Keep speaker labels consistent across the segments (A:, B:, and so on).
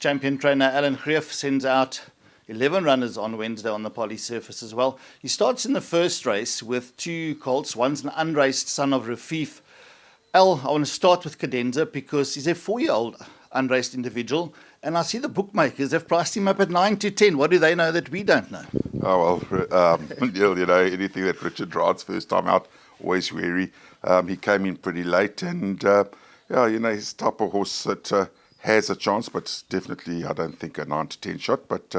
A: Champion trainer Alan GREEFF sends out 11 runners on Wednesday on the poly surface as well. He starts in the first race with two colts. One's an unraced son of Rafif. Al, I want to start with Cadenza because he's a 4-year-old unraced individual, and I see the bookmakers have priced him up at 9 to 10. What do they know that we don't know?
B: Oh, well, Neil, anything that Richard rides first time out, always wary. He came in pretty late, and he's the type of horse that has a chance, but definitely I don't think a 9 to 10 shot, but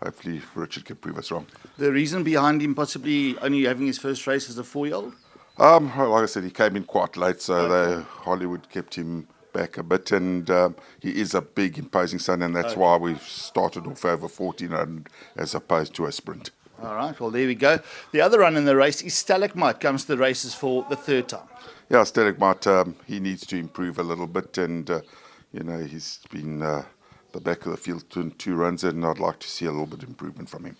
B: hopefully Richard can prove us wrong.
A: The reason behind him possibly only having his first race as a 4-year-old?
B: Like I said, he came in quite late, so Hollywood kept him back a bit, and he is a big, imposing son, and that's why we've started off over 1400 as opposed to a sprint.
A: All right, well, there we go. The other run in the race is Stalagmite, comes to the races for the third time.
B: Yeah, Stalagmite, he needs to improve a little bit, and, he's been the back of the field in 2 runs, and I'd like to see a little bit of improvement from him.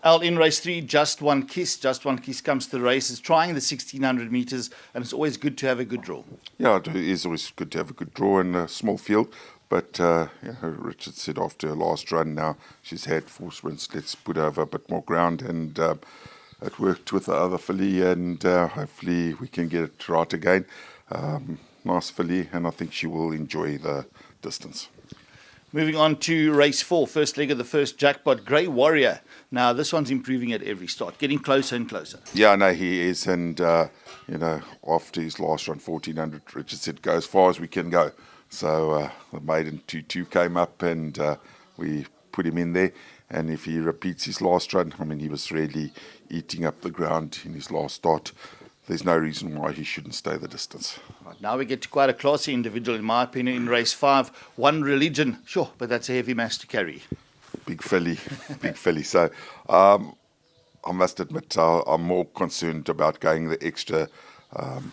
A: Al, in race 3, Just One Kiss. Just One Kiss comes to the races, trying the 1600 metres, and it's always good to have a good draw.
B: Yeah, it is always good to have a good draw in a small field. But Richard said after her last run now, she's had 4 sprints, let's put over a bit more ground. And it worked with the other filly, and hopefully we can get it right again. Nice filly, and I think she will enjoy the distance.
A: Moving on to race 4, first leg of the first jackpot, Grey Warrior. Now, this one's improving at every start, getting closer and closer.
B: Yeah, no, he is. And, after his last run, 1400, Richard said, go as far as we can go. So the maiden 2-2 came up, and we put him in there. And if he repeats his last run, he was really eating up the ground in his last start. There's no reason why he shouldn't stay the distance.
A: Right, now we get to quite a classy individual, in my opinion, in race 5. One Religion. Sure, but that's a heavy mass to carry.
B: Big filly, big filly. So I must admit I'm more concerned about going the extra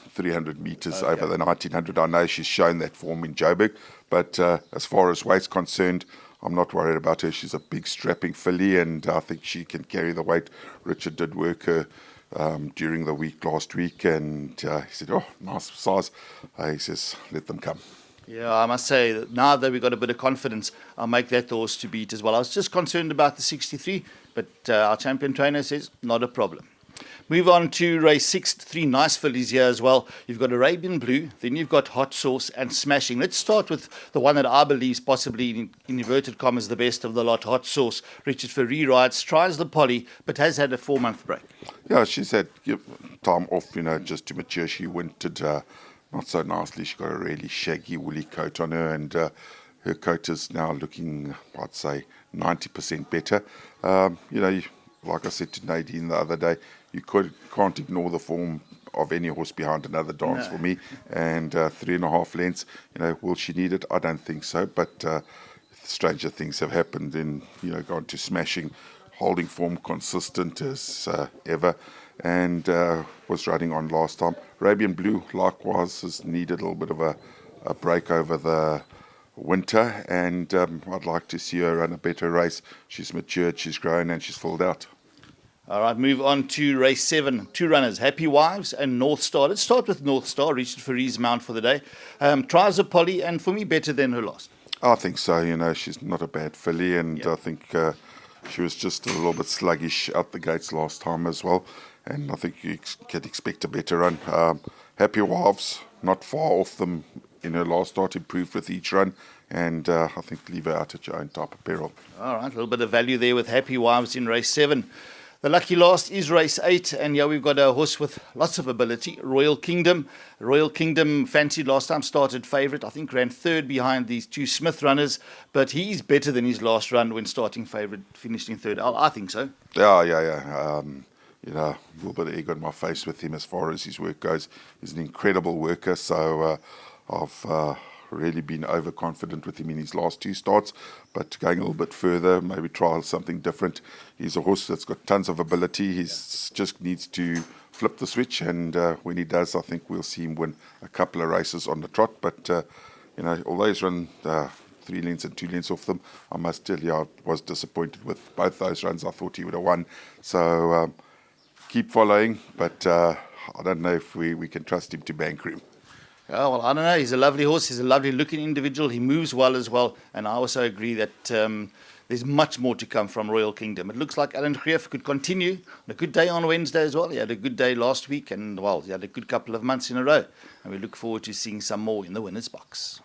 B: 300 metres over the 1900. I know she's shown that form in Joburg, but as far as weight's concerned, I'm not worried about her. She's a big strapping filly, and I think she can carry the weight. Richard did work her during the week last week, and he said, oh, nice size. He says, let them come.
A: Yeah, I must say, that now that we've got a bit of confidence, I'll make that the horse to beat as well. I was just concerned about the 63, but our champion trainer says, not a problem. Move on to race 6, 3 nice fillies here as well. You've got Arabian Blue, then you've got Hot Sauce and Smashing. Let's start with the one that I believe is possibly, in inverted commas, the best of the lot, Hot Sauce. Richard Ferree rides, tries the poly, but has had a 4-month break.
B: Yeah, she's had time off, just to mature. She wintered not so nicely. She got a really shaggy, woolly coat on her, and her coat is now looking, I'd say, 90% better. Like I said to Nadine the other day, you can't ignore the form of any horse behind another dance for me. And 3.5 lengths, will she need it? I don't think so. But stranger things have happened in, gone to Smashing, holding form consistent as ever, and was riding on last time. Arabian Blue, likewise, has needed a little bit of a break over the winter, and I'd like to see her run a better race. She's matured, she's grown, and she's filled out.
A: All right, move on to race 7. 2 runners, Happy Wives and North Star. Let's start with North Star, Richard Ferree's mount for the day. Tries a poly, and for me, better than her last.
B: I think so. She's not a bad filly, and I think she was just a little bit sluggish out the gates last time as well. And I think you can expect a better run. Happy Wives, not far off them in her last start, improved with each run. And I think leave her out at your own type of peril. All
A: right, a little bit of value there with Happy Wives in race 7. The lucky last is race 8, and we've got a horse with lots of ability, Royal Kingdom. Royal Kingdom, fancied last time, started favourite. I think ran 3rd behind these 2 Smith runners, but he's better than his last run when starting favourite, finished in 3rd. I think so.
B: Yeah. A little bit of egg on my face with him as far as his work goes. He's an incredible worker, so I've really been overconfident with him in his last 2 starts, but going a little bit further, maybe try something different. He's a horse that's got tons of ability. He just needs to flip the switch, and when he does, I think we'll see him win a couple of races on the trot. But although he's run 3 lengths and 2 lengths off them, I must tell you I was disappointed with both those runs. I thought he would have won, so keep following, but I don't know if we can trust him to bank him.
A: Oh, well, I don't know. He's a lovely horse. He's a lovely looking individual. He moves well as well. And I also agree that there's much more to come from Royal Kingdom. It looks like Alan GREEFF could continue on a good day on Wednesday as well. He had a good day last week and, well, he had a good couple of months in a row. And we look forward to seeing some more in the winner's box.